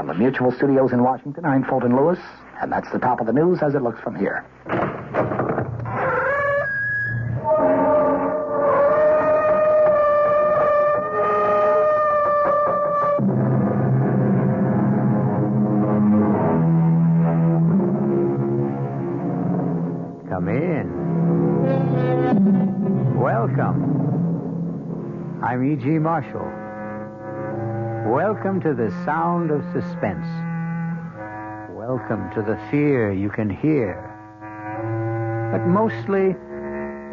the Mutual Studios in Washington, I'm Fulton Lewis, and that's the top of the news as it looks from here. Come in. Welcome. I'm E.G. Marshall. Welcome to the sound of suspense. Welcome to the fear you can hear. But mostly,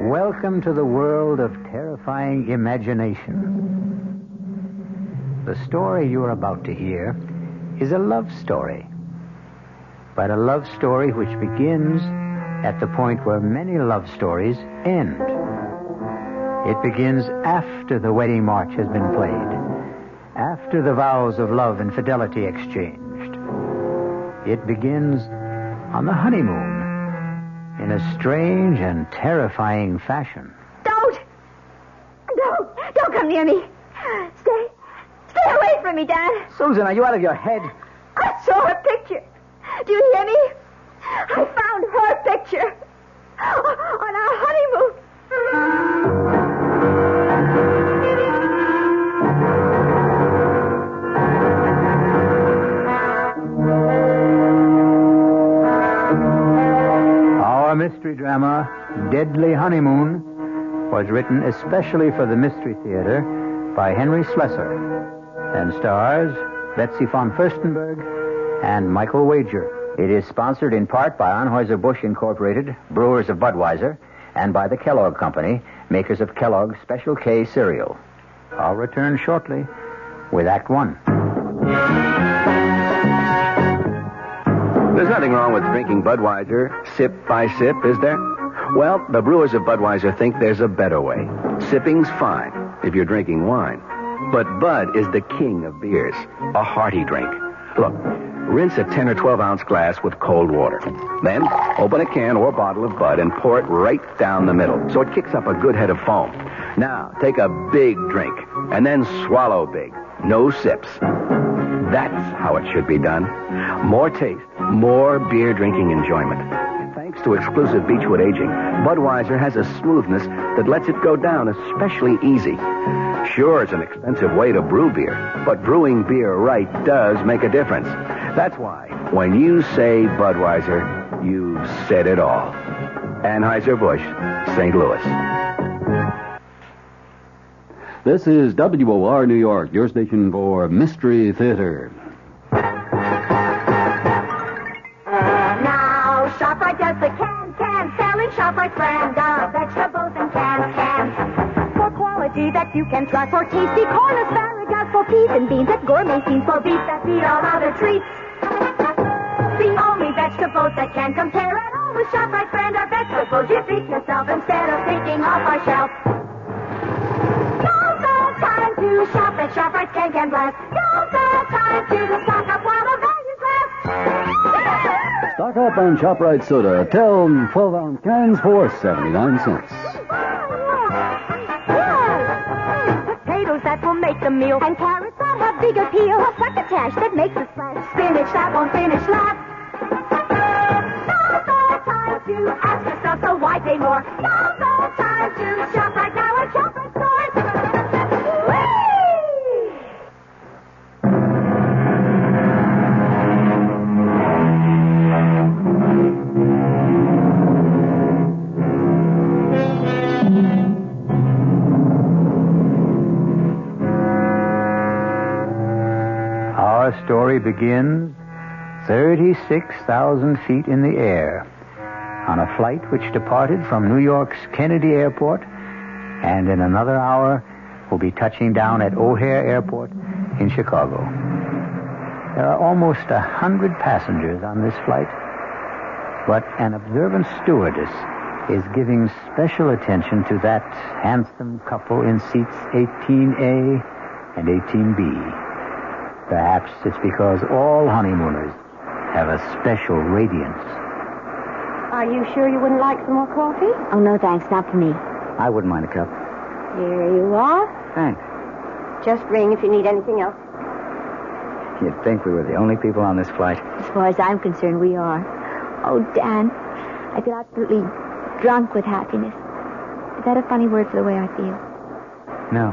welcome to the world of terrifying imagination. The story you're about to hear is a love story. But a love story which begins at the point where many love stories end. It begins after the wedding march has been played, after the vows of love and fidelity exchanged. It begins on the honeymoon in a strange and terrifying fashion. Don't come near me. Stay away from me, Dad. Susan, are you out of your head? I saw her picture. Do you hear me? I found her picture on our honeymoon. Our mystery drama, Deadly Honeymoon, was written especially for the Mystery Theater by Henry Slessor and stars Betsy von Furstenberg and Michael Wager. It is sponsored in part by Anheuser-Busch Incorporated, brewers of Budweiser, and by the Kellogg Company, makers of Kellogg's Special K cereal. I'll return shortly with Act One. There's nothing wrong with drinking Budweiser sip by sip, is there? Well, the brewers of Budweiser think there's a better way. Sipping's fine if you're drinking wine. But Bud is the king of beers, a hearty drink. Look, rinse a 10 or 12-ounce glass with cold water. Then open a can or bottle of Bud and pour it right down the middle so it kicks up a good head of foam. Now, take a big drink and then swallow big. No sips. That's how it should be done. More taste, more beer drinking enjoyment. Thanks to exclusive Beechwood aging, Budweiser has a smoothness that lets it go down especially easy. Sure, it's an expensive way to brew beer, but brewing beer right does make a difference. That's why, when you say Budweiser, you've said it all. Anheuser-Busch, St. Louis. This is WOR New York, your station for Mystery Theater. Now, ShopRite does the can, selling ShopRite brand of vegetables and cans. For quality that you can trust, for tasty corn, asparagus, for peas and beans, and gourmet scenes, for beef that beat all other treats. The only vegetables that can compare at all with ShopRite brand of vegetables you feed yourself instead of picking off our shelf. Now's the time to shop at ShopRite Can Blast. Now's the time to stock up while the values last. Stock up on ShopRite soda. 12-ounce cans for 79 cents. Potatoes that will make the meal, and carrots that have big appeal. A succotash that makes a splash. Spinach that won't finish last. Now's the time to ask yourself, so why pay more? Now's the time to shop right now at ShopRite stores. Our story begins 36,000 feet in the air on a flight which departed from New York's Kennedy Airport and in another hour will be touching down at O'Hare Airport in Chicago. There are almost 100 passengers on this flight, but an observant stewardess is giving special attention to that handsome couple in seats 18A and 18B. Perhaps it's because all honeymooners have a special radiance. Are you sure you wouldn't like some more coffee? Oh, no, thanks. Not for me. I wouldn't mind a cup. Here you are. Thanks. Just ring if you need anything else. You'd think we were the only people on this flight. As far as I'm concerned, we are. Oh, Dan, I feel absolutely drunk with happiness. Is that a funny word for the way I feel? No.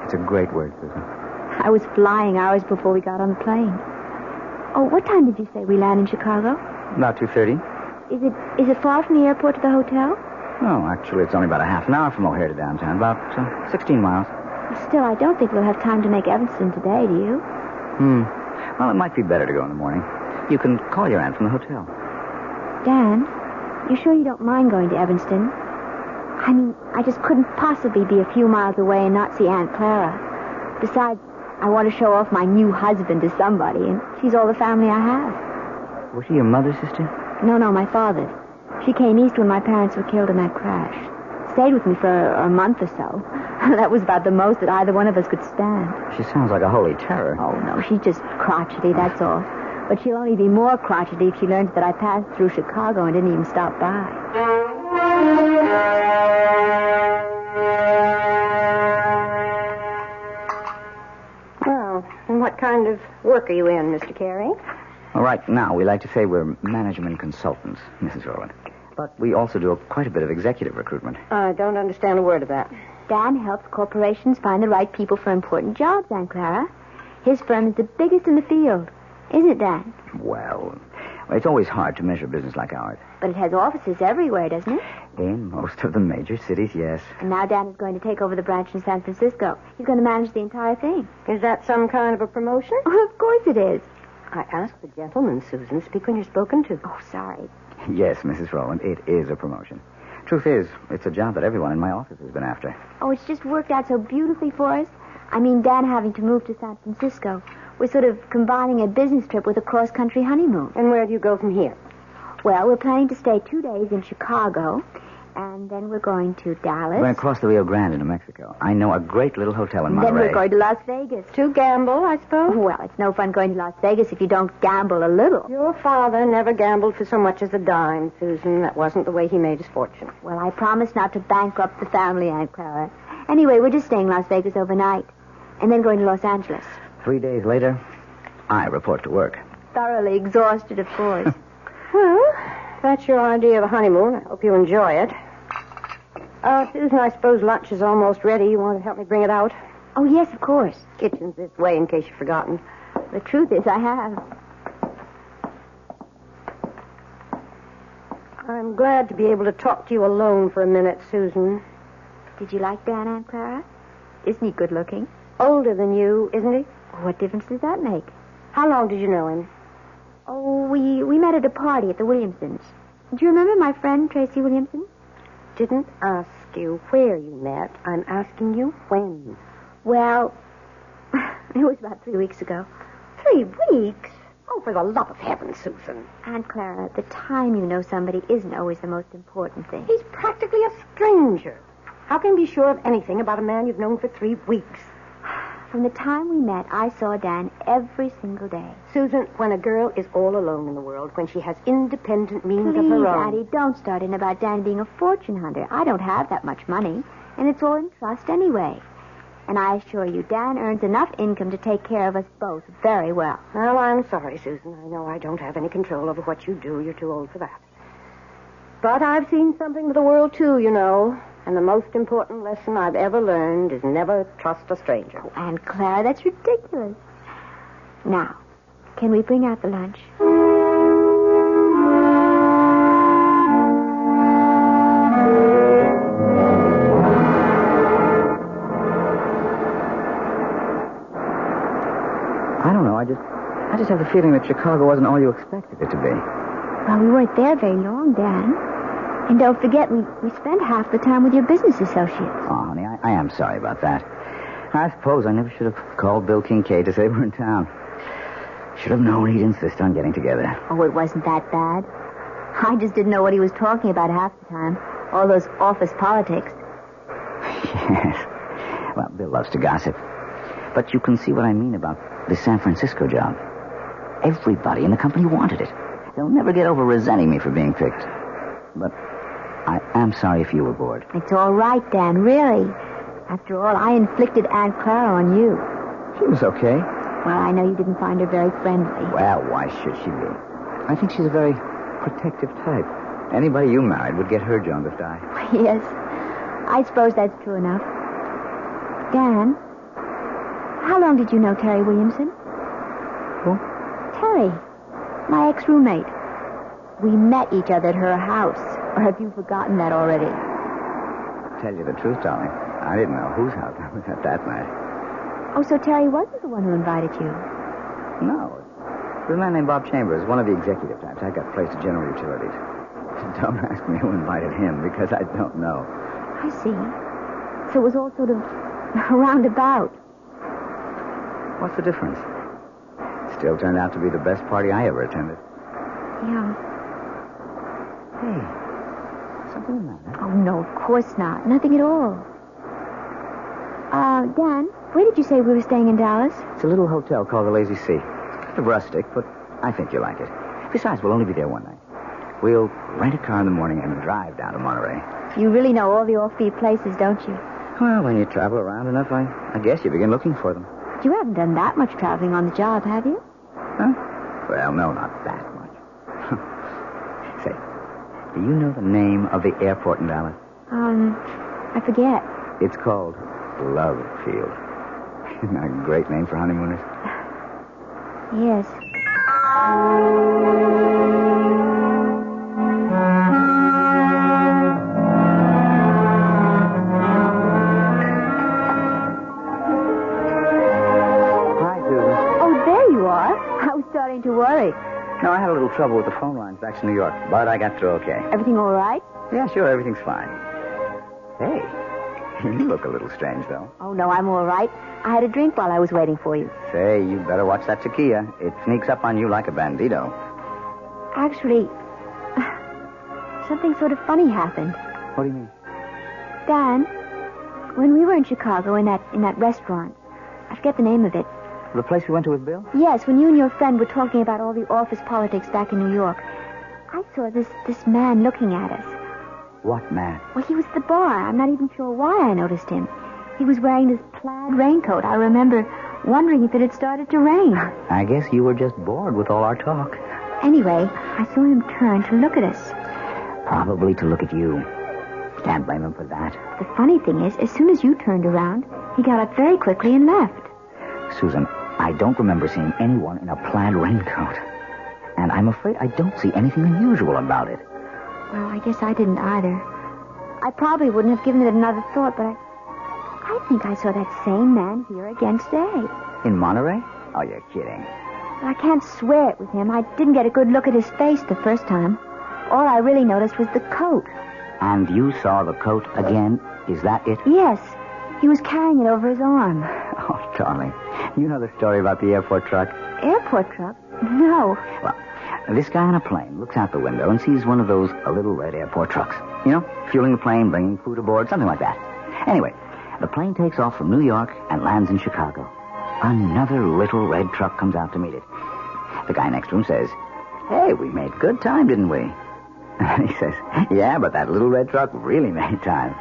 It's a great word, Susan. I was flying hours before we got on the plane. Oh, what time did you say we land in Chicago? About 2:30. Is it far from the airport to the hotel? Oh, actually, it's only about a half an hour from O'Hare to downtown. About 16 miles. Still, I don't think we'll have time to make Evanston today, do you? Well, it might be better to go in the morning. You can call your aunt from the hotel. Dan, you sure you don't mind going to Evanston? I mean, I just couldn't possibly be a few miles away and not see Aunt Clara. Besides, I want to show off my new husband to somebody, and she's all the family I have. Was she your mother's sister? No, my father's. She came east when my parents were killed in that crash. Stayed with me for a month or so. That was about the most that either one of us could stand. She sounds like a holy terror. Oh, no, she's just crotchety, that's all. But she'll only be more crotchety if she learns that I passed through Chicago and didn't even stop by. Well, and what kind of work are you in, Mr. Carey? Well, right now, we like to say we're management consultants, Mrs. Rowland. But we also do quite a bit of executive recruitment. I don't understand a word of that. Dan helps corporations find the right people for important jobs, Aunt Clara. His firm is the biggest in the field. Isn't it, Dan? Well, it's always hard to measure business like ours. But it has offices everywhere, doesn't it? In most of the major cities, yes. And now Dan is going to take over the branch in San Francisco. He's going to manage the entire thing. Is that some kind of a promotion? Oh, of course it is. I asked the gentleman, Susan. Speak when you're spoken to. Oh, sorry. Yes, Mrs. Rowland, it is a promotion. Truth is, it's a job that everyone in my office has been after. Oh, it's just worked out so beautifully for us. I mean, Dan having to move to San Francisco. We're sort of combining a business trip with a cross-country honeymoon. And where do you go from here? Well, we're planning to stay 2 days in Chicago, and then we're going to Dallas. We're going to cross the Rio Grande into Mexico. I know a great little hotel in Monterey. Then we're going to Las Vegas. To gamble, I suppose? Well, it's no fun going to Las Vegas if you don't gamble a little. Your father never gambled for so much as a dime, Susan. That wasn't the way he made his fortune. Well, I promised not to bankrupt the family, Aunt Clara. Anyway, we're just staying in Las Vegas overnight, and then going to Los Angeles. 3 days later, I report to work. Thoroughly exhausted, of course. Well, that's your idea of a honeymoon. I hope you enjoy it. Susan, I suppose lunch is almost ready. You want to help me bring it out? Oh, yes, of course. Kitchen's this way in case you've forgotten. The truth is, I have. I'm glad to be able to talk to you alone for a minute, Susan. Did you like Dan, Aunt Clara? Isn't he good looking? Older than you, isn't he? What difference does that make? How long did you know him? Oh, we met at a party at the Williamsons. Do you remember my friend, Tracy Williamson? Didn't ask you where you met. I'm asking you when. Well, it was about 3 weeks ago. 3 weeks? Oh, for the love of heaven, Susan. Aunt Clara, the time you know somebody isn't always the most important thing. He's practically a stranger. How can you be sure of anything about a man you've known for 3 weeks? From the time we met, I saw Dan every single day. Susan, when a girl is all alone in the world, when she has independent means of her own... Addie, don't start in about Dan being a fortune hunter. I don't have that much money, and it's all in trust anyway. And I assure you, Dan earns enough income to take care of us both very well. Well, I'm sorry, Susan. I know I don't have any control over what you do. You're too old for that. But I've seen something of the world, too, you know. And the most important lesson I've ever learned is never trust a stranger. Oh, Aunt Clara, that's ridiculous. Now, can we bring out the lunch? I don't know. I just have the feeling that Chicago wasn't all you expected it to be. Well, we weren't there very long, Dan. And don't forget, we spent half the time with your business associates. Oh, honey, I am sorry about that. I suppose I never should have called Bill Kincaid to say we're in town. Should have known he'd insist on getting together. Oh, it wasn't that bad. I just didn't know what he was talking about half the time. All those office politics. Yes. Well, Bill loves to gossip. But you can see what I mean about the San Francisco job. Everybody in the company wanted it. They'll never get over resenting me for being picked. But I am sorry if you were bored. It's all right, Dan, really. After all, I inflicted Aunt Clara on you. She was okay. Well, I know you didn't find her very friendly. Well, why should she be? I think she's a very protective type. Anybody you married would get her jaundiced eye. Yes, I suppose that's true enough. Dan, how long did you know Terry Williamson? Who? Terry, my ex-roommate. We met each other at her house. Or have you forgotten that already? Tell you the truth, darling, I didn't know whose house I was at that night. Oh, so Terry wasn't the one who invited you? No. It was a man named Bob Chambers, one of the executive types. I got placed at General Utilities. Don't ask me who invited him, because I don't know. I see. So it was all sort of roundabout. What's the difference? Still turned out to be the best party I ever attended. Yeah. Hey, something the matter? Oh, no, of course not. Nothing at all. Dan, where did you say we were staying in Dallas? It's a little hotel called the Lazy Sea. Kind of rustic, but I think you'll like it. Besides, we'll only be there one night. We'll rent a car in the morning and drive down to Monterey. You really know all the offbeat places, don't you? Well, when you travel around enough, I guess you begin looking for them. You haven't done that much traveling on the job, have you? Huh? Well, no, not that much. Say, do you know the name of the airport in Dallas? I forget. It's called Love Field. Isn't that a great name for honeymooners? Yes. Hi, Susan. Oh, there you are. I was starting to worry. No, I had a little trouble with the phone lines back to New York, but I got through okay. Everything all right? Yeah, sure, everything's fine. Hey, you look a little strange, though. Oh, no, I'm all right. I had a drink while I was waiting for you. Say, you better watch that tequila. It sneaks up on you like a bandito. Actually, something sort of funny happened. What do you mean? Dan, when we were in Chicago in that restaurant, I forget the name of it. The place we went to with Bill? Yes, when you and your friend were talking about all the office politics back in New York, I saw this man looking at us. What man? Well, he was at the bar. I'm not even sure why I noticed him. He was wearing this plaid raincoat. I remember wondering if it had started to rain. I guess you were just bored with all our talk. Anyway, I saw him turn to look at us. Probably to look at you. Can't blame him for that. The funny thing is, as soon as you turned around, he got up very quickly and left. Susan, I don't remember seeing anyone in a plaid raincoat. And I'm afraid I don't see anything unusual about it. Well, I guess I didn't either. I probably wouldn't have given it another thought, but I think I saw that same man here again today. In Monterey? Oh, you're kidding. I can't swear it was him. I didn't get a good look at his face the first time. All I really noticed was the coat. And you saw the coat again? Is that it? Yes. He was carrying it over his arm. Oh, darling. You know the story about the airport truck? Airport truck? No. Well, this guy on a plane looks out the window and sees one of those little red airport trucks. You know, fueling the plane, bringing food aboard, something like that. Anyway, the plane takes off from New York and lands in Chicago. Another little red truck comes out to meet it. The guy next to him says, "Hey, we made good time, didn't we?" And he says, "Yeah, but that little red truck really made time."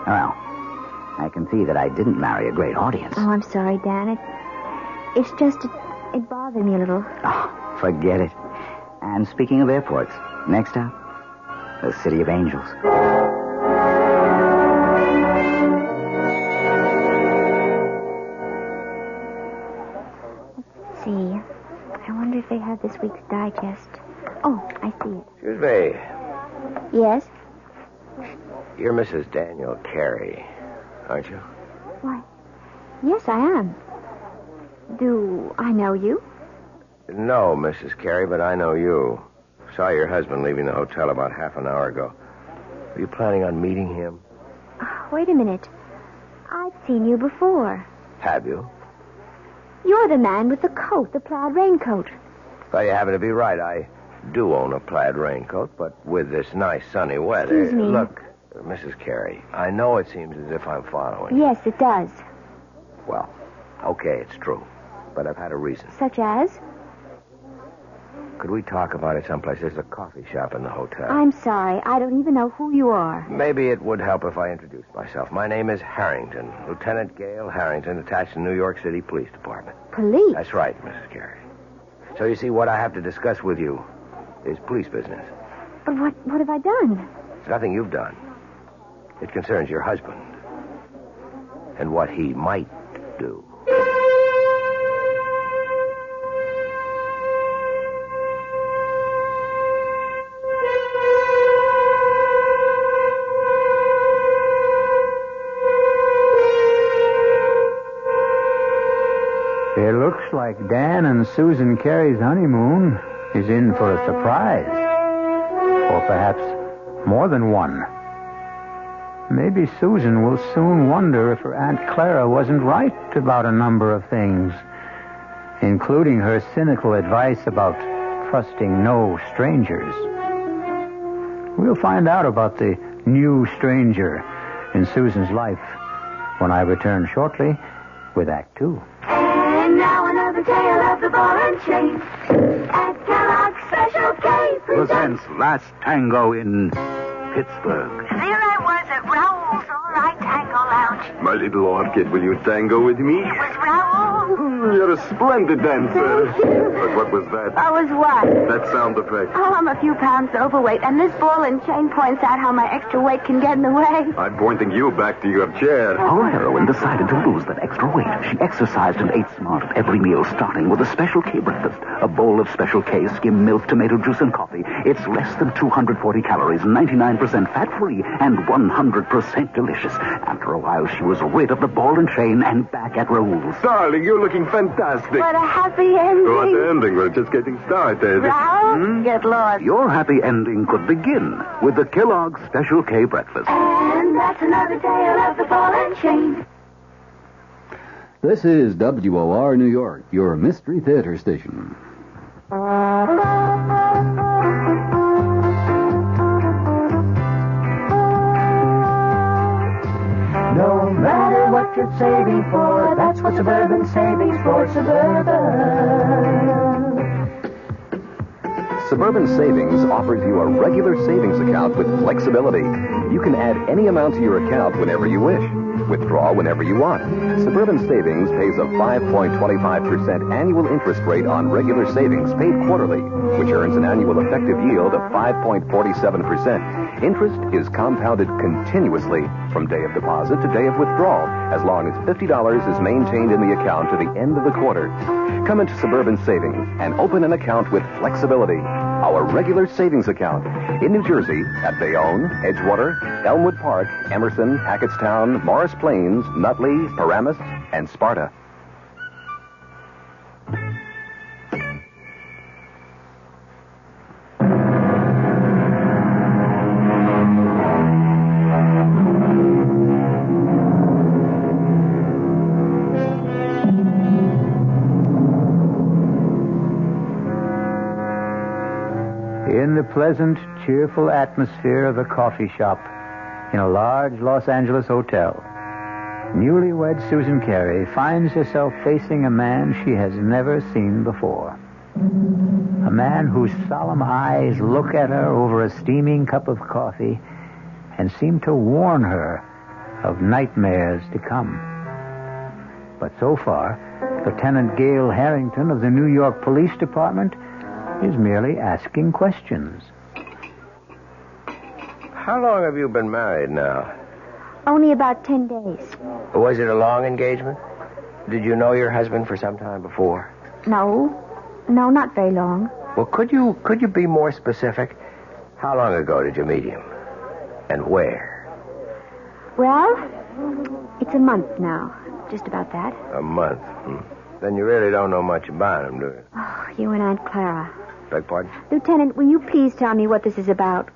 Well, I can see that I didn't marry a great audience. Oh, I'm sorry, Dan. It's just, it bothered me a little. Oh, forget it. And speaking of airports, next up, the City of Angels. Let's see. I wonder if they have this week's digest. Oh, I see it. Excuse me. Yes? You're Mrs. Daniel Carey, aren't you? Why, yes, I am. Do I know you? No, Mrs. Carey, but I know you. Saw your husband leaving the hotel about half an hour ago. Were you planning on meeting him? Wait a minute. I've seen you before. Have you? You're the man with the coat, the plaid raincoat. Well, you happen to be right. I do own a plaid raincoat, but with this nice sunny weather... Excuse me. Look, Mrs. Carey, I know it seems as if I'm following. Yes, it does. Well, okay, it's true. But I've had a reason. Such as? could we talk about it someplace? There's a coffee shop in the hotel. I'm sorry. I don't even know who you are. Maybe it would help if I introduced myself. My name is Harrington, Lieutenant Gale Harrington, attached to New York City Police Department. Police? That's right, Mrs. Carey. So you see, what I have to discuss with you is police business. But what have I done? It's nothing you've done. It concerns your husband and what he might do. It looks like Dan and Susan Carey's honeymoon is in for a surprise. Or perhaps more than one. Maybe Susan will soon wonder if her Aunt Clara wasn't right about a number of things, including her cynical advice about trusting no strangers. We'll find out about the new stranger in Susan's life when I return shortly with Act 2. And now another tale of the ball and chain. At Kellogg's Special K Presents Last Tango in Pittsburgh. There I was at Raoul's All-Right Tango Lounge. My little orchid, will you tango with me? It was Raoul. You're a splendid dancer. But what was that? I was what? That sound effect. Oh, I'm a few pounds overweight, and this ball and chain points out how my extra weight can get in the way. I'm pointing you back to your chair. Our heroine decided to lose that extra weight. She exercised and ate smart at every meal, starting with a Special K breakfast. A bowl of Special K, skim milk, tomato juice, and coffee. It's less than 240 calories, 99% fat-free, and 100% delicious. After a while, she was rid of the ball and chain and back at Raoul's. Darling, you're looking fantastic. What a happy ending. What ending? We're just getting started. Raoul, get lost. Your happy ending could begin with the Kellogg's Special K breakfast. And that's another tale of the ball and chain. This is WOR New York, your Mystery Theater station. No matter what you're saving for, that's what Suburban Savings for Suburban. Suburban Savings offers you a regular savings account with flexibility. You can add any amount to your account whenever you wish. Withdraw whenever you want. Suburban Savings pays a 5.25% annual interest rate on regular savings paid quarterly, which earns an annual effective yield of 5.47%. Interest is compounded continuously from day of deposit to day of withdrawal, as long as $50 is maintained in the account to the end of the quarter. Come into Suburban Savings and open an account with flexibility. Our regular savings account in New Jersey at Bayonne, Edgewater, Elmwood Park, Emerson, Hackettstown, Morris Plains, Nutley, Paramus, and Sparta. In the pleasant, cheerful atmosphere of a coffee shop in a large Los Angeles hotel, newlywed Susan Carey finds herself facing a man she has never seen before. A man whose solemn eyes look at her over a steaming cup of coffee and seem to warn her of nightmares to come. But so far, Lieutenant Gale Harrington of the New York Police Department is merely asking questions. How long have you been married now? Only about 10 days. Was it a long engagement? Did you know your husband for some time before? No, not very long. Well, could you be more specific? How long ago did you meet him? And where? Well, it's a month now. Just about that. A month? Then you really don't know much about him, do you? Oh, you and Aunt Clara. Beg pardon? Lieutenant, will you please tell me what this is about?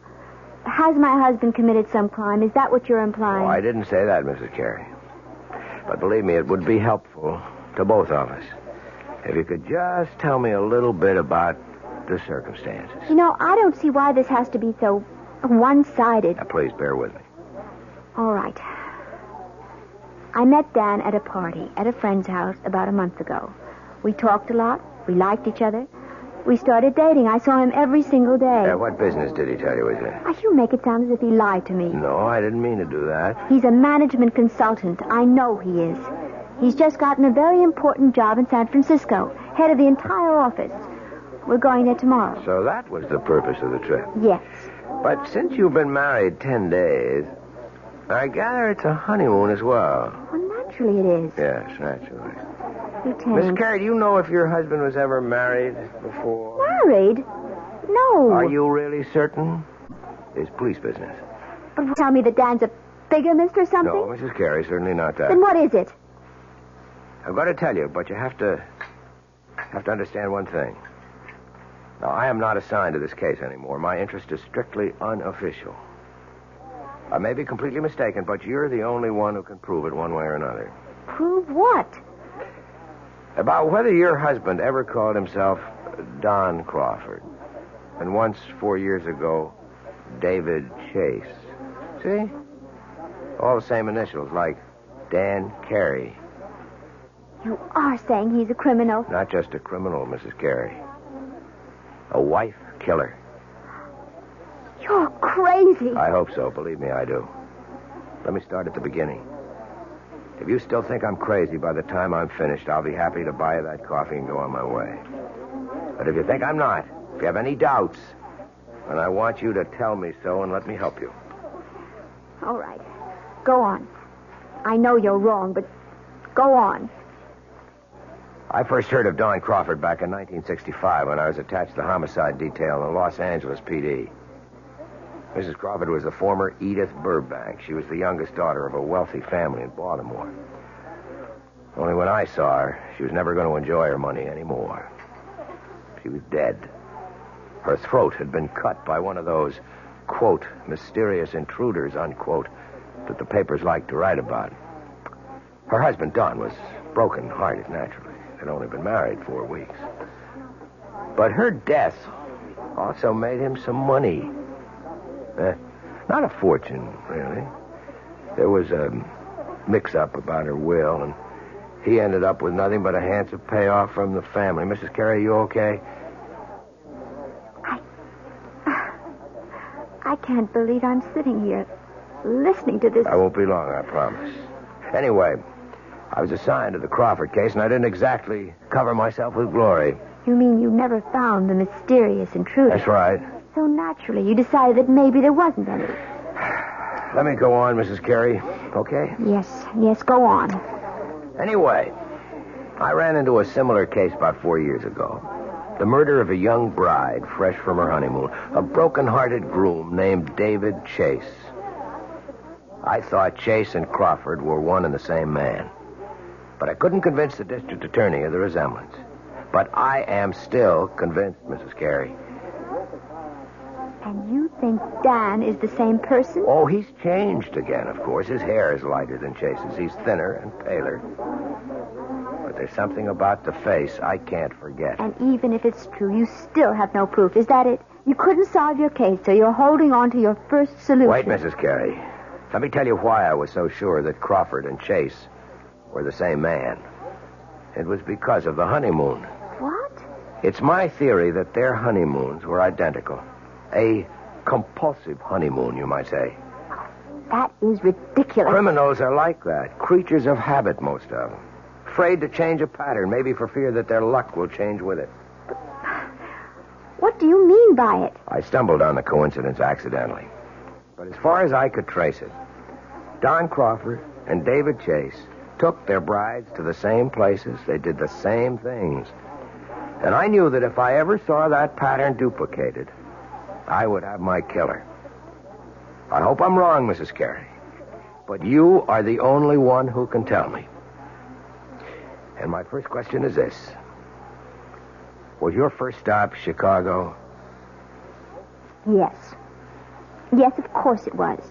Has my husband committed some crime? Is that what you're implying? Oh, I didn't say that, Mrs. Carey. But believe me, it would be helpful to both of us if you could just tell me a little bit about the circumstances. You know, I don't see why this has to be so one-sided. Now, please bear with me. All right. I met Dan at a party at a friend's house about a month ago. We talked a lot. We liked each other. We started dating. I saw him every single day. What business did he tell you was in? You make it sound as if he lied to me. No, I didn't mean to do that. He's a management consultant. I know he is. He's just gotten a very important job in San Francisco, head of the entire office. We're going there tomorrow. So that was the purpose of the trip? Yes. But since you've been married 10 days, I gather it's a honeymoon as well. Well, naturally it is. Yes, naturally. Lieutenant. Miss Carey, do you know if your husband was ever married before? Married? No. Are you really certain? It's police business. But tell me that Dan's a bigamist or something? No, Mrs. Carey, certainly not that. Then what is it? I'm going to tell you, but you have to understand one thing. Now, I am not assigned to this case anymore. My interest is strictly unofficial. I may be completely mistaken, but you're the only one who can prove it one way or another. Prove what? About whether your husband ever called himself Don Crawford. And once, 4 years ago, David Chase. See? All the same initials, like Dan Carey. You are saying he's a criminal? Not just a criminal, Mrs. Carey. A wife killer. You're crazy. I hope so. Believe me, I do. Let me start at the beginning. If you still think I'm crazy by the time I'm finished, I'll be happy to buy you that coffee and go on my way. But if you think I'm not, if you have any doubts, then I want you to tell me so and let me help you. All right. Go on. I know you're wrong, but go on. I first heard of Don Crawford back in 1965 when I was attached to the homicide detail in the Los Angeles PD. Mrs. Crawford was the former Edith Burbank. She was the youngest daughter of a wealthy family in Baltimore. Only when I saw her, she was never going to enjoy her money anymore. She was dead. Her throat had been cut by one of those, quote, mysterious intruders, unquote, that the papers like to write about. Her husband, Don, was broken-hearted, naturally. They'd only been married 4 weeks. But her death also made him some money. Not a fortune, really. There was a mix-up about her will, and he ended up with nothing but a handsome payoff from the family. Mrs. Carey, you okay? I can't believe I'm sitting here listening to this. I won't be long, I promise. Anyway, I was assigned to the Crawford case, and I didn't exactly cover myself with glory. You mean you never found the mysterious intruder? That's right. So naturally, you decided that maybe there wasn't any. Let me go on, Mrs. Carey, okay? Yes, go on. Anyway, I ran into a similar case about 4 years ago. The murder of a young bride, fresh from her honeymoon. A broken-hearted groom named David Chase. I thought Chase and Crawford were one and the same man. But I couldn't convince the district attorney of the resemblance. But I am still convinced, Mrs. Carey. And you think Dan is the same person? Oh, he's changed again, of course. His hair is lighter than Chase's. He's thinner and paler. But there's something about the face I can't forget. And even if it's true, you still have no proof. Is that it? You couldn't solve your case, so you're holding on to your first solution. Wait, Mrs. Carey. Let me tell you why I was so sure that Crawford and Chase were the same man. It was because of the honeymoon. What? It's my theory that their honeymoons were identical. A compulsive honeymoon, you might say. That is ridiculous. Criminals are like that. Creatures of habit, most of them. Afraid to change a pattern, maybe for fear that their luck will change with it. What do you mean by it? I stumbled on the coincidence accidentally. But as far as I could trace it, Don Crawford and David Chase took their brides to the same places. They did the same things. And I knew that if I ever saw that pattern duplicated, I would have my killer. I hope I'm wrong, Mrs. Carey. But you are the only one who can tell me. And my first question is this. Was your first stop Chicago? Yes. Yes, of course it was.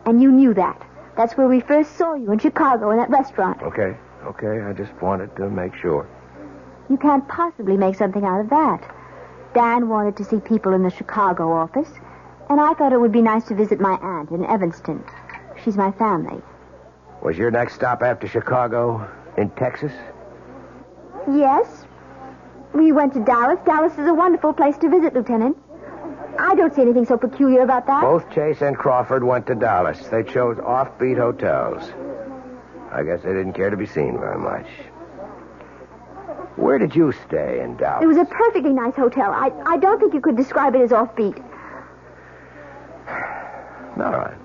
And you knew that. That's where we first saw you, in Chicago, in that restaurant. Okay. I just wanted to make sure. You can't possibly make something out of that. Dan wanted to see people in the Chicago office, and I thought it would be nice to visit my aunt in Evanston. She's my family. Was your next stop after Chicago in Texas? Yes. We went to Dallas. Dallas is a wonderful place to visit, Lieutenant. I don't see anything so peculiar about that. Both Chase and Crawford went to Dallas. They chose offbeat hotels. I guess they didn't care to be seen very much. Where did you stay in Dallas? It was a perfectly nice hotel. I don't think you could describe it as offbeat. All right.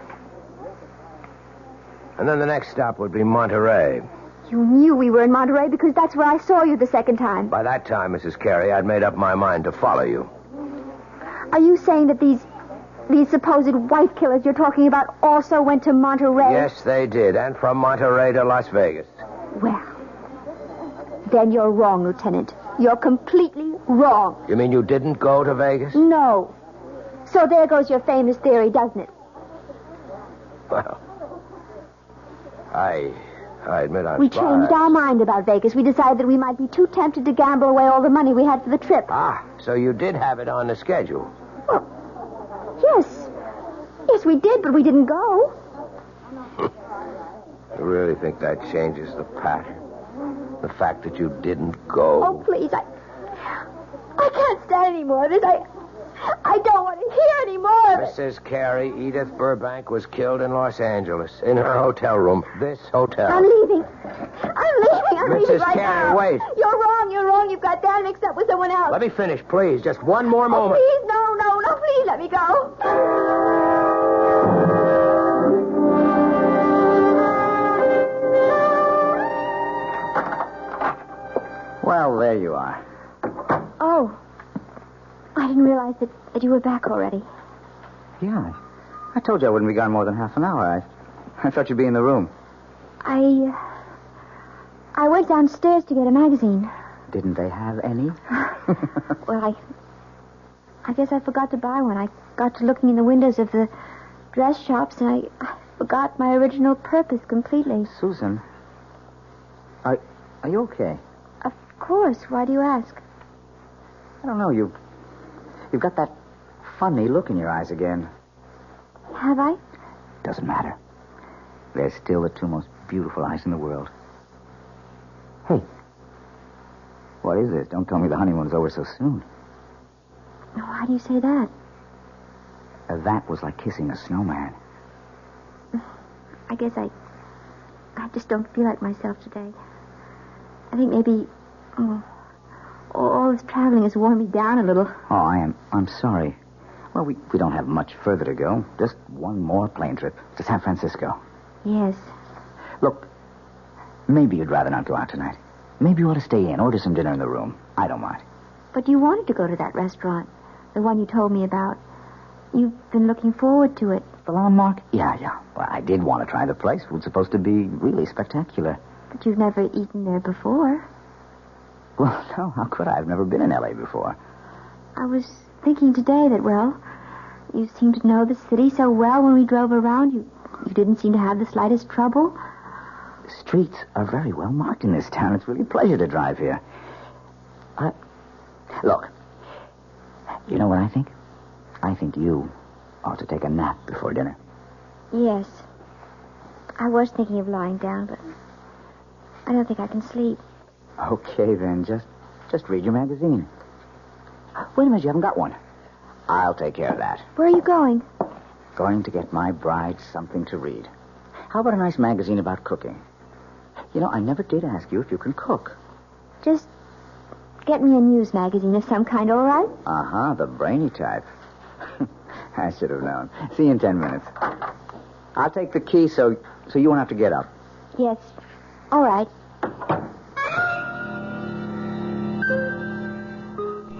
And then the next stop would be Monterey. You knew we were in Monterey because that's where I saw you the second time. By that time, Mrs. Carey, I'd made up my mind to follow you. Are you saying that these supposed white killers you're talking about also went to Monterey? Yes, they did. And from Monterey to Las Vegas. Well, then you're wrong, Lieutenant. You're completely wrong. You mean you didn't go to Vegas? No. So there goes your famous theory, doesn't it? Well, I admit I'm We changed our mind about Vegas. We decided that we might be too tempted to gamble away all the money we had for the trip. Ah, so you did have it on the schedule. Well, yes. Yes, we did, but we didn't go. You really think that changes the pattern? The fact that you didn't go? Oh, please, I can't stand any more of this. I don't want to hear any more of it. Mrs. Carey, Edith Burbank was killed in Los Angeles, in her hotel room. This hotel. I'm leaving. I'm leaving right Carey, now. wait. You're wrong. You've got that mixed up with someone else. Let me finish, please. Just one more moment. Please, no, please let me go. Well, there you are. Oh. I didn't realize that you were back already. Yeah. I told you I wouldn't be gone more than half an hour. I thought you'd be in the room. I went downstairs to get a magazine. Didn't they have any? Well, I guess I forgot to buy one. I got to looking in the windows of the dress shops, and I forgot my original purpose completely. Susan, are you okay? Of course. Why do you ask? I don't know. You've got that funny look in your eyes again. Have I? Doesn't matter. They're still the two most beautiful eyes in the world. Hey. What is this? Don't tell me the honeymoon's over so soon. Why do you say that? That was like kissing a snowman. I guess I just don't feel like myself today. I think maybe... all this traveling has worn me down a little. Oh, I'm sorry. Well, we don't have much further to go. Just one more plane trip to San Francisco. Yes. Look, maybe you'd rather not go out tonight. Maybe you ought to stay in, order some dinner in the room. I don't mind. But you wanted to go to that restaurant, the one you told me about. You've been looking forward to it. The Landmark? Yeah. Well, I did want to try the place. It was supposed to be really spectacular. But you've never eaten there before. Well, no, how could I? I've never been in L.A. before. I was thinking today that, well, you seemed to know the city so well when we drove around. You didn't seem to have the slightest trouble. The streets are very well marked in this town. It's really a pleasure to drive here. Look, you know what I think? I think you ought to take a nap before dinner. Yes. I was thinking of lying down, but I don't think I can sleep. Okay, then. Just read your magazine. Wait a minute, you haven't got one. I'll take care of that. Where are you going? Going to get my bride something to read. How about a nice magazine about cooking? You know, I never did ask you if you can cook. Just get me a news magazine of some kind, all right? Uh-huh, the brainy type. I should have known. See you in 10 minutes. I'll take the key so you won't have to get up. Yes. All right.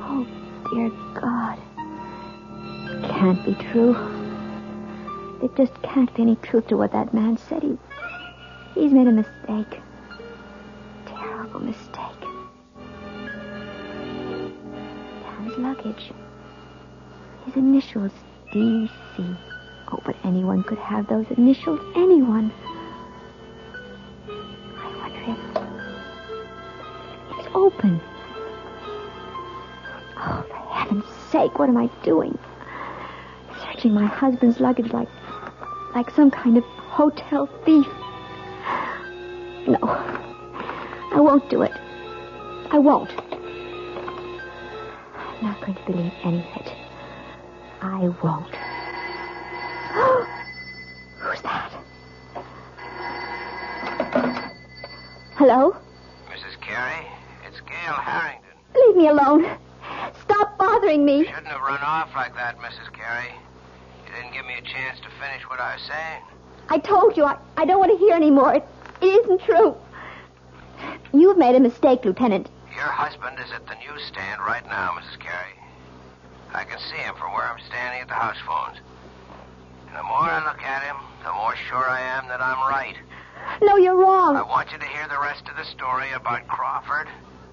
Oh, dear God. It can't be true. There just can't be any truth to what that man said. He's made a mistake. Terrible mistake. Dan's luggage. His initials, D.C. Oh, but anyone could have those initials. Anyone. I wonder if it's open. Oh, for heaven's sake, what am I doing? Searching my husband's luggage like some kind of hotel thief. No, I won't do it. I won't. not going to believe any of it. I won't. Who's that? Hello? Mrs. Carey, it's Gail Harrington. Leave me alone. Stop bothering me. You shouldn't have run off like that, Mrs. Carey. You didn't give me a chance to finish what I was saying. I told you, I don't want to hear any more. It isn't true. You've made a mistake, Lieutenant. Your husband is at the newsstand right now, Mrs. Carey. I can see him from where I'm standing at the house phones. And the more I look at him, the more sure I am that I'm right. No, you're wrong. I want you to hear the rest of the story about Crawford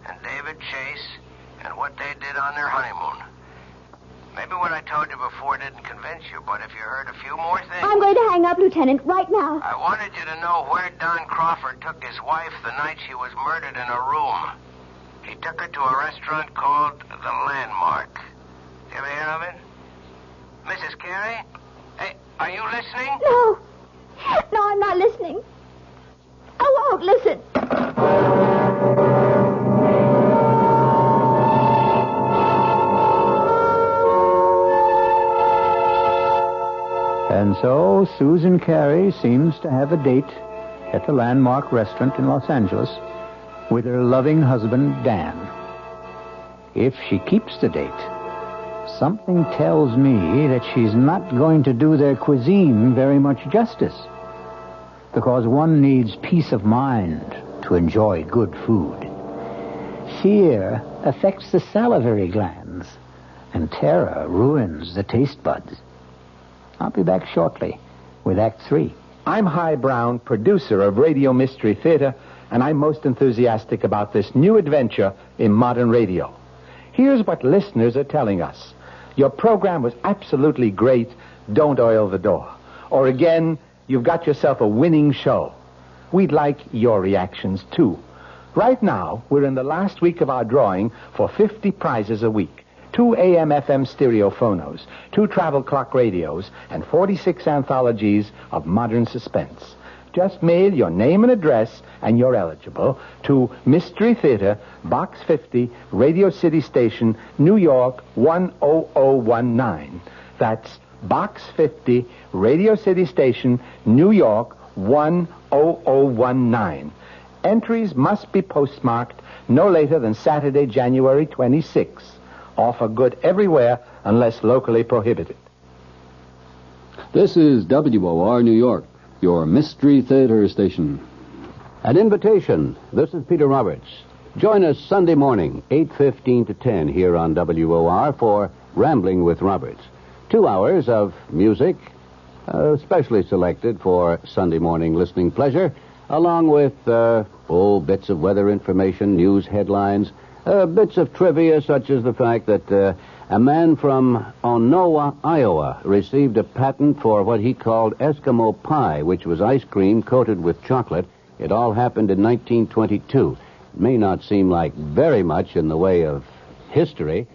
and David Chase and what they did on their honeymoon. Maybe what I told you before didn't convince you, but if you heard a few more things... I'm going to hang up, Lieutenant, right now. I wanted you to know where Don Crawford took his wife the night she was murdered in a room. He took her to a restaurant called The Landmark. You ever hear of it? Mrs. Carey? Hey, are you listening? No. No, I'm not listening. I won't listen. And so Susan Carey seems to have a date at the Landmark restaurant in Los Angeles with her loving husband, Dan. If she keeps the date, something tells me that she's not going to do their cuisine very much justice. Because one needs peace of mind to enjoy good food. Fear affects the salivary glands, and terror ruins the taste buds. I'll be back shortly with Act 3. I'm Himan Brown, producer of Radio Mystery Theater, and I'm most enthusiastic about this new adventure in modern radio. Here's what listeners are telling us. Your program was absolutely great. Don't oil the door. Or again, you've got yourself a winning show. We'd like your reactions, too. Right now, we're in the last week of our drawing for 50 prizes a week. 2 AM/FM stereo phonos, 2 travel clock radios, and 46 anthologies of modern suspense. Just mail your name and address, and you're eligible, to Mystery Theater, Box 50, Radio City Station, New York, 10019. That's Box 50, Radio City Station, New York, 10019. Entries must be postmarked no later than Saturday, January 26th. Offer good everywhere unless locally prohibited. This is WOR New York, your Mystery Theater station. An invitation. This is Peter Roberts. Join us Sunday morning, 8:15 to 10 here on WOR for Rambling with Roberts. 2 hours of music, specially selected for Sunday morning listening pleasure, along with bits of weather information, news headlines, bits of trivia, such as the fact that a man from Onowa, Iowa, received a patent for what he called Eskimo pie, which was ice cream coated with chocolate. It all happened in 1922. It may not seem like very much in the way of history,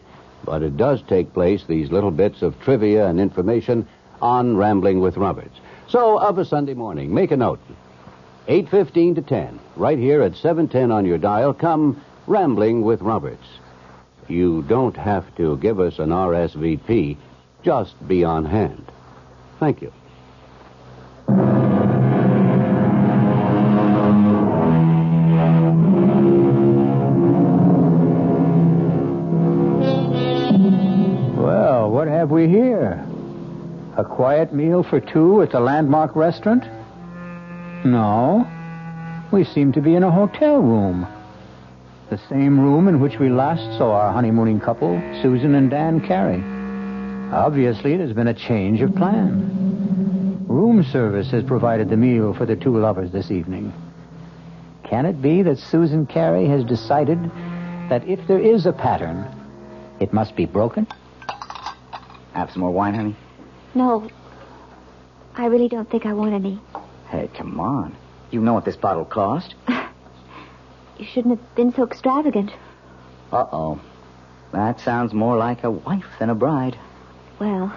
but it does take place, these little bits of trivia and information, on Rambling with Roberts. So, of a Sunday morning, make a note. 8:15 to 10, right here at 710 on your dial, come Rambling with Roberts. You don't have to give us an RSVP. Just be on hand. Thank you. Well, what have we here? A quiet meal for 2 at the Landmark restaurant? No. We seem to be in a hotel room. The same room in which we last saw our honeymooning couple, Susan and Dan Carey. Obviously, there's been a change of plan. Room service has provided the meal for the 2 lovers this evening. Can it be that Susan Carey has decided that if there is a pattern, it must be broken? Have some more wine, honey? No. I really don't think I want any. Hey, come on. You know what this bottle cost? You shouldn't have been so extravagant. Uh-oh. That sounds more like a wife than a bride. Well,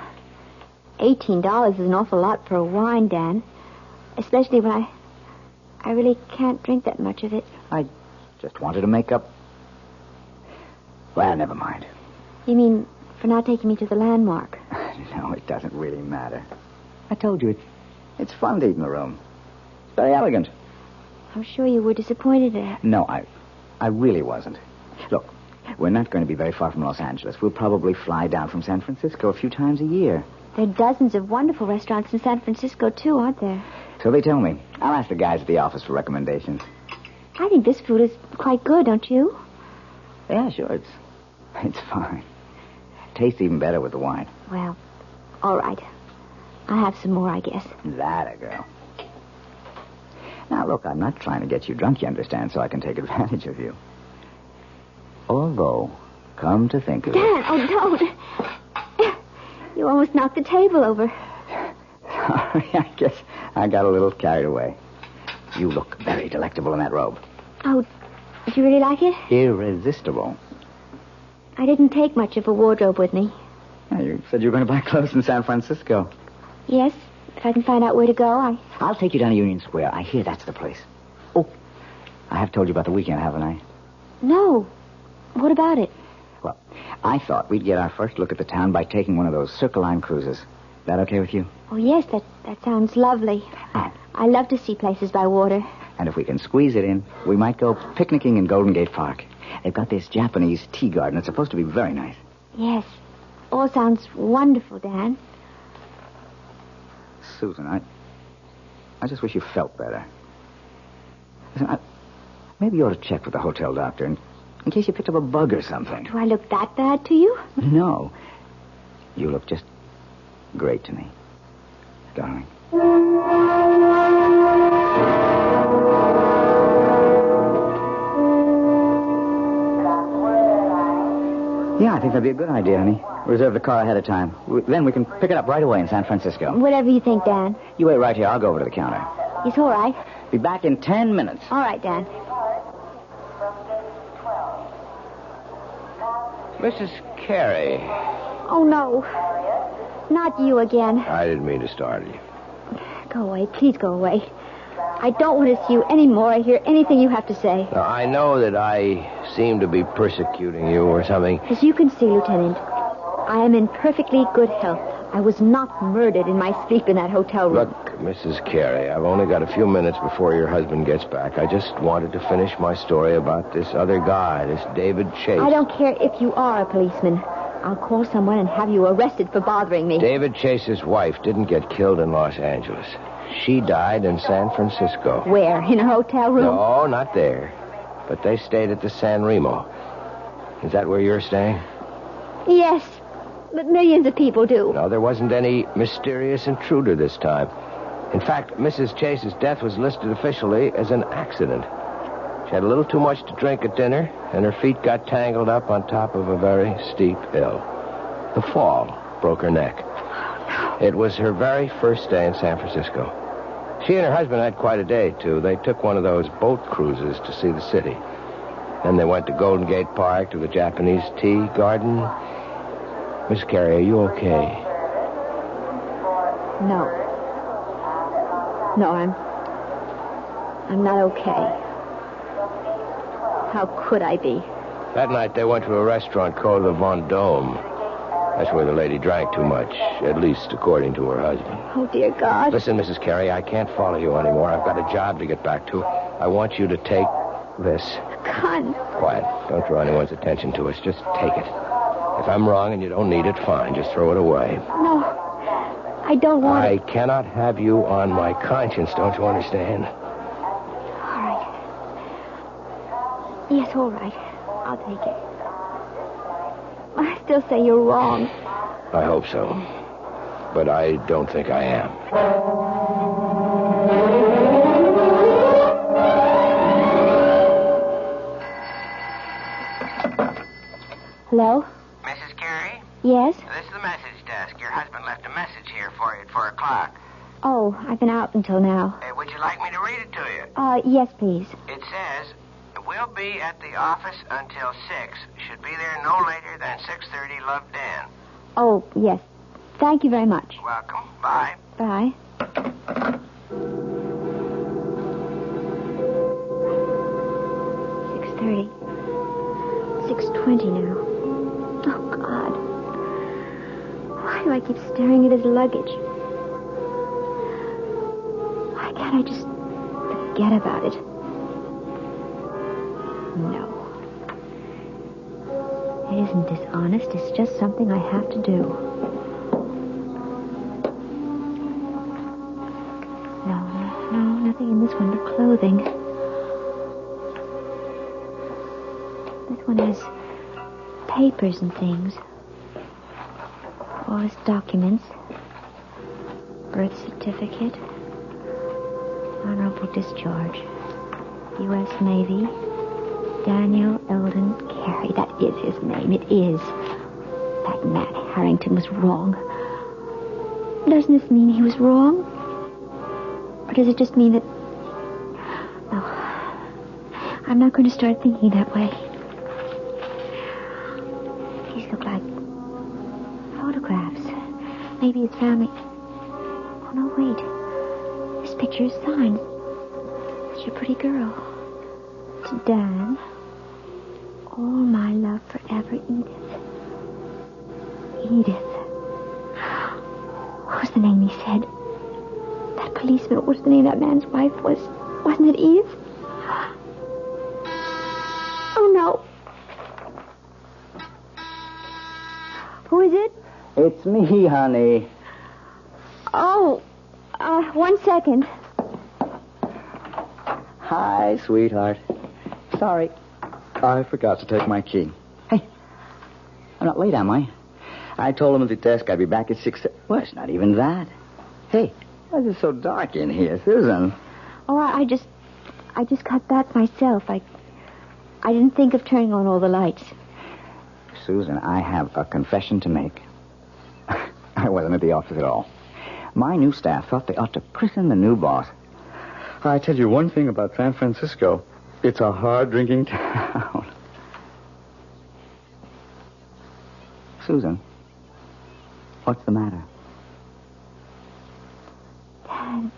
$18 is an awful lot for a wine, Dan. Especially when I really can't drink that much of it. I just wanted to make up... Well, never mind. You mean for not taking me to the landmark? No, it doesn't really matter. I told you, it's fun to eat in the room. It's very elegant. I'm sure you were disappointed at it. No, I really wasn't. Look, we're not going to be very far from Los Angeles. We'll probably fly down from San Francisco a few times a year. There are dozens of wonderful restaurants in San Francisco, too, aren't there? So they tell me. I'll ask the guys at the office for recommendations. I think this food is quite good, don't you? Yeah, sure. It's fine. Tastes even better with the wine. Well, all right. I'll have some more, I guess. That a girl. Now, look, I'm not trying to get you drunk, you understand, so I can take advantage of you. Although, come to think of it... Dan, oh, don't. You almost knocked the table over. Sorry, I guess I got a little carried away. You look very delectable in that robe. Oh, did you really like it? Irresistible. I didn't take much of a wardrobe with me. Yeah, you said you were going to buy clothes in San Francisco. Yes, if I can find out where to go, I'll take you down to Union Square. I hear that's the place. Oh, I have told you about the weekend, haven't I? No. What about it? Well, I thought we'd get our first look at the town by taking one of those Circle Line cruises. Is that okay with you? Oh, yes, that sounds lovely. I love to see places by water. And if we can squeeze it in, we might go picnicking in Golden Gate Park. They've got this Japanese tea garden. It's supposed to be very nice. Yes. All sounds wonderful, Dan. Susan, I just wish you felt better. Listen, maybe you ought to check with the hotel doctor in case you picked up a bug or something. Do I look that bad to you? No. You look just great to me, darling. Yeah, I think that'd be a good idea, honey. Reserve the car ahead of time. Then we can pick it up right away in San Francisco. Whatever you think, Dan. You wait right here. I'll go over to the counter. It's all right. Be back in 10 minutes. All right, Dan. Mrs. Carey. Oh, no. Not you again. I didn't mean to startle you. Go away. Please go away. I don't want to see you anymore or hear anything you have to say. Now, I know that I seem to be persecuting you or something. As you can see, Lieutenant, I am in perfectly good health. I was not murdered in my sleep in that hotel room. Look, Mrs. Carey, I've only got a few minutes before your husband gets back. I just wanted to finish my story about this other guy, this David Chase. I don't care if you are a policeman. I'll call someone and have you arrested for bothering me. David Chase's wife didn't get killed in Los Angeles. She died in San Francisco. Where? In a hotel room? No, not there. But they stayed at the San Remo. Is that where you're staying? Yes, but millions of people do. No, there wasn't any mysterious intruder this time. In fact, Mrs. Chase's death was listed officially as an accident. She had a little too much to drink at dinner, and her feet got tangled up on top of a very steep hill. The fall broke her neck. It was her very first day in San Francisco. She and her husband had quite a day, too. They took one of those boat cruises to see the city. Then they went to Golden Gate Park, to the Japanese tea garden. Miss Carey, are you okay? No. No, I'm not okay. How could I be? That night they went to a restaurant called the Vendome. That's where the lady drank too much, at least according to her husband. Oh, dear God. Listen, Mrs. Carey, I can't follow you anymore. I've got a job to get back to. I want you to take this. Gun. Quiet. Don't draw anyone's attention to us. Just take it. If I'm wrong and you don't need it, fine. Just throw it away. No, I don't want I it. cannot have you on my conscience, don't you understand? All right. Yes, all right. I'll take it. I still say you're wrong. I hope so. But I don't think I am. Hello? Mrs. Carey? Yes? This is the message desk. Your husband left a message here for you at 4 o'clock. Oh, I've been out until now. Would you like me to read it to you? Yes, please. It says, we'll be at the office until 6. Should be there no later than 6:30. Love, Dan. Oh, yes. Thank you very much. Welcome. Bye. Bye. $6:20 now. Oh, God. I keep staring at his luggage. Why can't I just forget about it? No. It isn't dishonest. It's just something I have to do. No, nothing in this one but clothing. This one has papers and things. All his documents. Birth certificate. Honorable discharge. U.S. Navy. Daniel Eldon Carey. That is his name. It is. That man Harrington was wrong. Doesn't this mean he was wrong? Or does it just mean that... No. I'm not going to start thinking that way. These look like photographs. Maybe it's family. Oh, no, wait. This picture is signed. Such a pretty girl. To Dan. All my love forever, Edith. Edith. What was the name he said? That policeman, what was the name that man's wife was? Wasn't it Edith? Oh, no. Who is it? It's me, honey. Oh, 1 second. Hi, sweetheart. Sorry. I forgot to take my key. Hey, I'm not late, am I? I told him at the desk I'd be back at 6. Well, it's not even that. Hey, why is it so dark in here, Susan? Oh, I just got back myself. I didn't think of turning on all the lights. Susan, I have a confession to make. I wasn't at the office at all. My new staff thought they ought to christen the new boss. I tell you one thing about San Francisco. It's a hard-drinking town. Susan, what's the matter? Dad,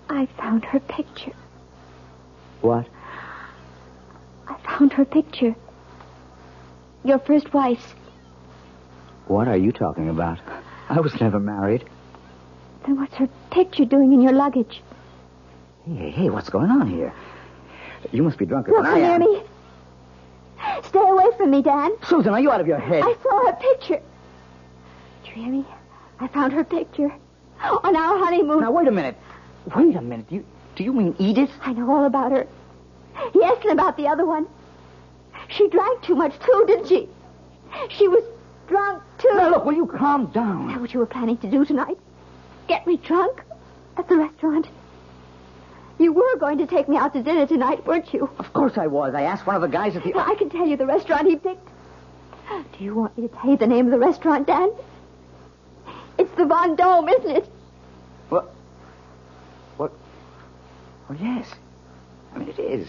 I found her picture. What? I found her picture. Your first wife's. What are you talking about? I was never married. Then what's her picture doing in your luggage? Hey, what's going on here? You must be drunker Look than I am. near me. Stay away from me, Dan. Susan, are you out of your head? I saw her picture. Do you hear me? I found her picture. On our honeymoon. Now, wait a minute. Do you mean Edith? I know all about her. Yes, and about the other one. She drank too much, too, didn't she? She was drunk, too. Now, look, will you calm down? Is that what you were planning to do tonight? Get me drunk? At the restaurant? You were going to take me out to dinner tonight, weren't you? Of course I was. I asked one of the guys at the... Now, I can tell you the restaurant he picked. Do you want me to tell you the name of the restaurant, Dan? It's the Von Dome, isn't it? What? Oh, yes. I mean, it is.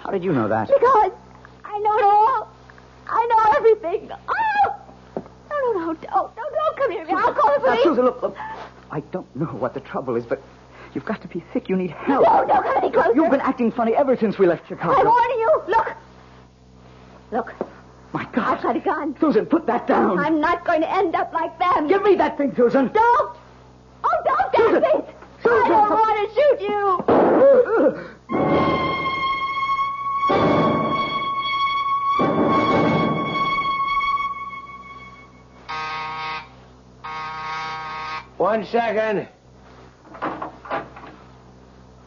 How did you know that? Because I know it all. I know everything. Oh! No, don't come here. I'll call the police. Now, Susan, look. I don't know what the trouble is, but you've got to be sick. You need help. No, don't come any closer. You've been acting funny ever since we left Chicago. I warn you. Look. My God. I've got a gun. Susan, put that down. I'm not going to end up like them. Give me that thing, Susan. Don't. Oh, don't, Susan. Susan. I don't want to shoot you. One second.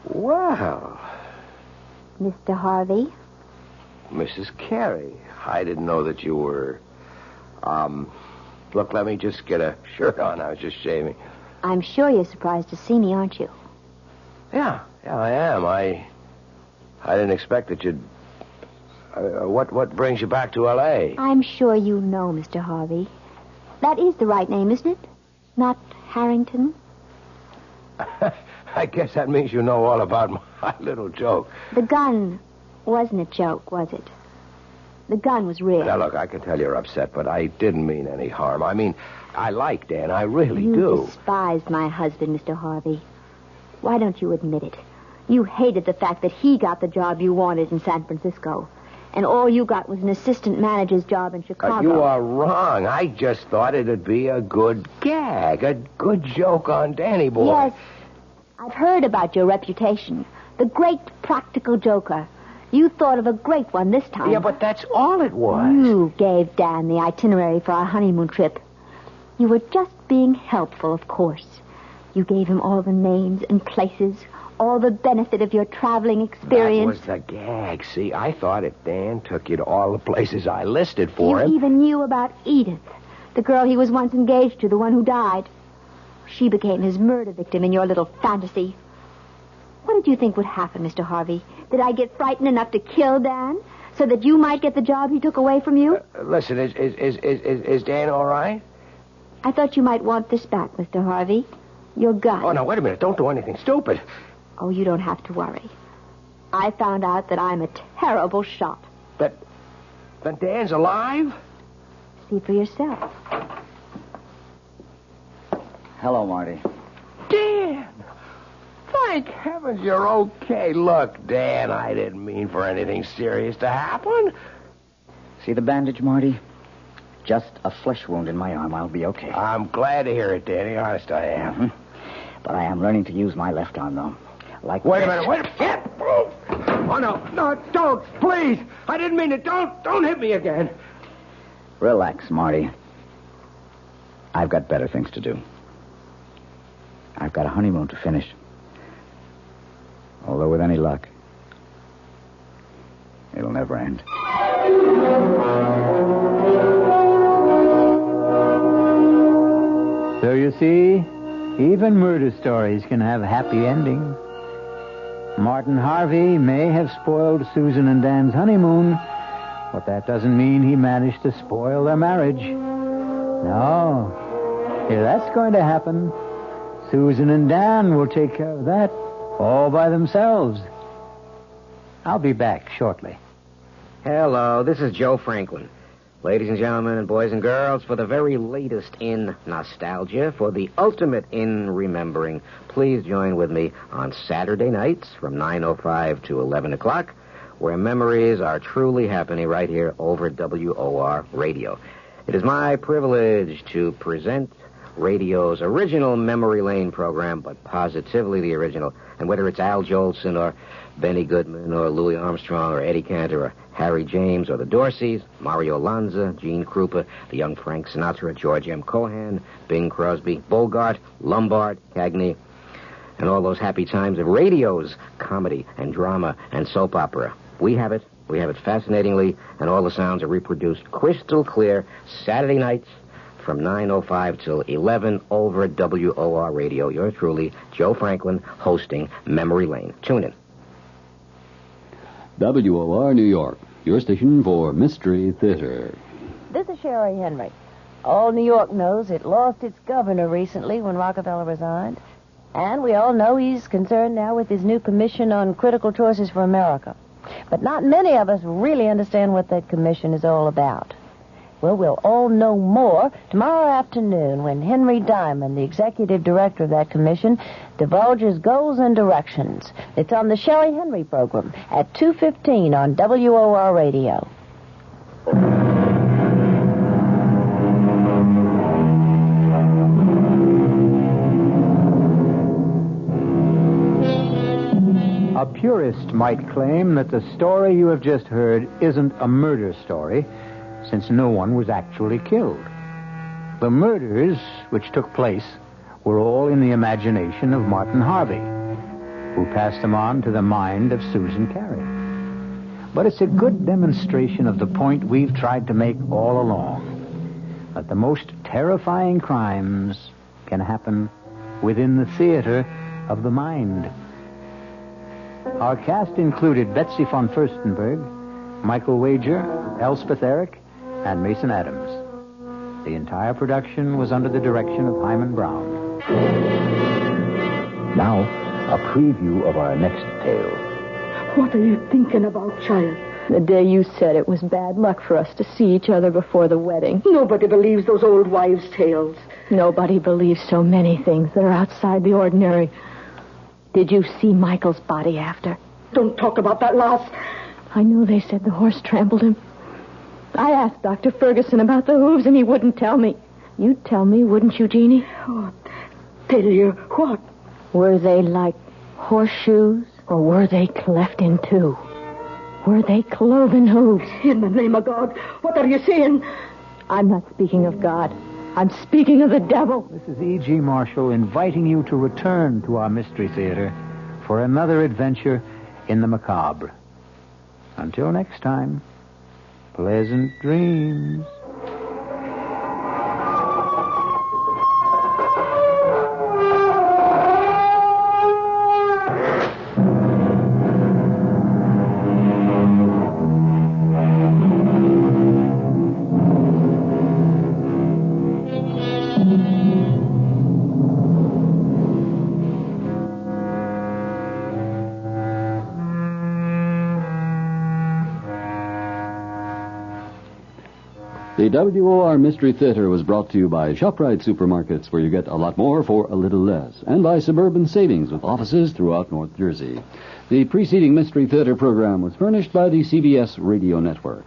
Wow. Mr. Harvey? Mrs. Carey, I didn't know that you were... Look, let me just get a shirt on. I was just shaving. I'm sure you're surprised to see me, aren't you? Yeah, I am. I didn't expect that you'd... what brings you back to L.A.? I'm sure you know, Mr. Harvey. That is the right name, isn't it? Not Harrington? I guess that means you know all about my little joke. The gun wasn't a joke, was it? The gun was real. Now, look, I can tell you're upset, but I didn't mean any harm. I mean, I like Dan. I really do. You despised my husband, Mr. Harvey. Why don't you admit it? You hated the fact that he got the job you wanted in San Francisco. and all you got was an assistant manager's job in Chicago. You are wrong. I just thought it'd be a good gag, a good joke on Danny boy. Yes, I've heard about your reputation. The great practical joker. You thought of a great one this time. Yeah, but that's all it was. You gave Dan the itinerary for our honeymoon trip. You were just being helpful, of course. You gave him all the names and places, all the benefit of your traveling experience. That was the gag. See, I thought if Dan took you to all the places I listed for him... You even knew about Edith, the girl he was once engaged to, the one who died. She became his murder victim in your little fantasy. What did you think would happen, Mr. Harvey? Did I get frightened enough to kill Dan so that you might get the job he took away from you? Listen, is Dan all right? I thought you might want this back, Mr. Harvey. Your gun. Oh, now, wait a minute. Don't do anything stupid. Oh, you don't have to worry. I found out that I'm a terrible shot. Then Dan's alive? See for yourself. Hello, Marty. Dan! Thank heavens you're okay. Look, Dan, I didn't mean for anything serious to happen. See the bandage, Marty? Just a flesh wound in my arm. I'll be okay. I'm glad to hear it, Danny. Honest, I am. Mm-hmm. But I am learning to use my left arm, though. Wait a minute. Oh, no, don't, please. I didn't mean it. Don't hit me again. Relax, Marty. I've got better things to do. I've got a honeymoon to finish. Although with any luck, it'll never end. So you see, even murder stories can have happy endings. Martin Harvey may have spoiled Susan and Dan's honeymoon, but that doesn't mean he managed to spoil their marriage. No. If that's going to happen, Susan and Dan will take care of that all by themselves. I'll be back shortly. Hello, this is Joe Franklin. Ladies and gentlemen and boys and girls, for the very latest in nostalgia, for the ultimate in remembering, please join with me on Saturday nights from 9:05 to 11 o'clock, where memories are truly happening right here over WOR Radio. It is my privilege to present radio's original Memory Lane program, but positively the original. And whether it's Al Jolson or Benny Goodman or Louis Armstrong or Eddie Cantor or Harry James or the Dorseys, Mario Lanza, Gene Krupa, the young Frank Sinatra, George M. Cohan, Bing Crosby, Bogart, Lombard, Cagney, and all those happy times of radio's comedy and drama and soap opera. We have it fascinatingly, and all the sounds are reproduced crystal clear Saturday nights from 9:05 till 11 over WOR Radio. Yours truly, Joe Franklin, hosting Memory Lane. Tune in. WOR New York, your station for Mystery Theater. This is Sherry Henry. All New York knows it lost its governor recently when Rockefeller resigned. And we all know he's concerned now with his new commission on critical choices for America. But not many of us really understand what that commission is all about. Well, we'll all know more tomorrow afternoon when Henry Diamond, the executive director of that commission, divulges goals and directions. It's on the Sherry Henry program at 2:15 on WOR Radio. A purist might claim that the story you have just heard isn't a murder story, since no one was actually killed. The murders which took place were all in the imagination of Martin Harvey, who passed them on to the mind of Susan Carey. But it's a good demonstration of the point we've tried to make all along, that the most terrifying crimes can happen within the theater of the mind. Our cast included Betsy von Furstenberg, Michael Wager, Elspeth Eric, and Mason Adams. The entire production was under the direction of Himan Brown. Now, a preview of our next tale. What are you thinking about, child? The day you said it was bad luck for us to see each other before the wedding. Nobody believes those old wives' tales. Nobody believes so many things that are outside the ordinary. Did you see Michael's body after? Don't talk about that, lass. I know they said the horse trampled him. I asked Dr. Ferguson about the hooves, and he wouldn't tell me. You'd tell me, wouldn't you, Jeannie? Oh, tell you what? Were they like horseshoes, or were they cleft in two? Were they cloven hooves? In the name of God, what are you saying? I'm not speaking of God. I'm speaking of the devil. This is E.G. Marshall inviting you to return to our Mystery Theater for another adventure in the macabre. Until next time, pleasant dreams. The WOR Mystery Theater was brought to you by ShopRite Supermarkets, where you get a lot more for a little less, and by Suburban Savings, with offices throughout North Jersey. The preceding Mystery Theater program was furnished by the CBS Radio Network.